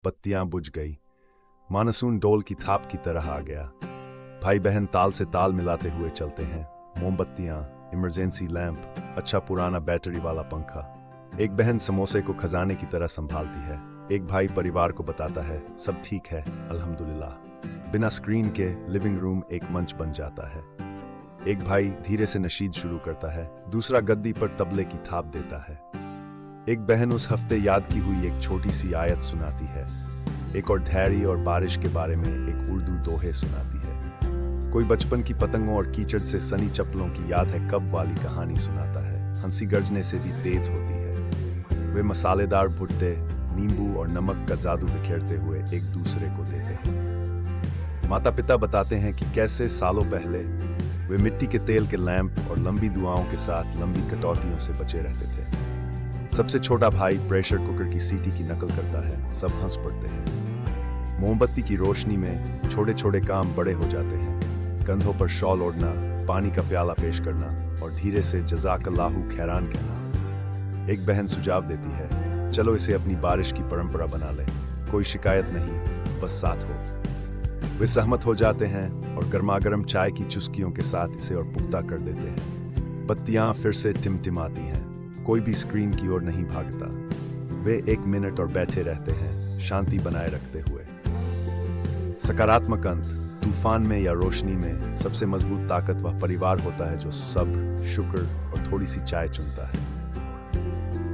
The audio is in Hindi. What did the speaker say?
बत्तियां बुझ गई। मानसून डोल की थाप की तरह आ गया। भाई बहन ताल से ताल मिलाते हुए चलते हैं। मोमबत्तियां, इमरजेंसी लैंप, अच्छा पुराना बैटरी वाला पंखा। एक बहन समोसे को खजाने की तरह संभालती है। एक भाई परिवार को बताता है सब ठीक है अल्हम्दुलिल्लाह। बिना स्क्रीन के लिविंग रूम एक मंच बन जाता है। एक भाई धीरे से नशीद शुरू करता है, दूसरा गद्दी पर तबले की थाप देता है। एक बहन उस हफ्ते याद की हुई एक छोटी सी आयत सुनाती है। एक और धैर्य और बारिश के बारे में एक उर्दू दोहे सुनाती है। कोई बचपन की पतंगों और कीचड़ से सनी चप्पलों की याद है कब वाली कहानी सुनाता है। हंसी गर्जने से भी तेज होती है। वे मसालेदार भुट्टे, नींबू और नमक का जादू बिखेरते हुए एक दूसरे को देते हैं। माता पिता बताते हैं कि कैसे सालों पहले वे मिट्टी के तेल के लैंप और लंबी दुआओं के साथ लंबी कटौतियों से बचे रहते थे। सबसे छोटा भाई प्रेशर कुकर की सीटी की नकल करता है। सब हंस पड़ते हैं। मोमबत्ती की रोशनी में छोटे छोटे काम बड़े हो जाते हैं। कंधों पर शॉल ओढ़ना, पानी का प्याला पेश करना और धीरे से जज़ाकल्लाहु खैरान कहना। एक बहन सुझाव देती है, चलो इसे अपनी बारिश की परंपरा बना ले। कोई शिकायत नहीं, बस साथ हो। वे सहमत हो जाते हैं और गर्मागर्म चाय की चुस्कियों के साथ इसे और पुख्ता कर देते हैं। बत्तियां फिर से टिमटिमाती हैं। कोई भी स्क्रीन की ओर नहीं भागता। वे 1 मिनट और बैठे रहते हैं, शांति बनाए रखते हुए। सकारात्मक अंत। तूफान में या रोशनी में सबसे मजबूत ताकत वह परिवार होता है जो सब्र, शुक्र और थोड़ी सी चाय चुनता है।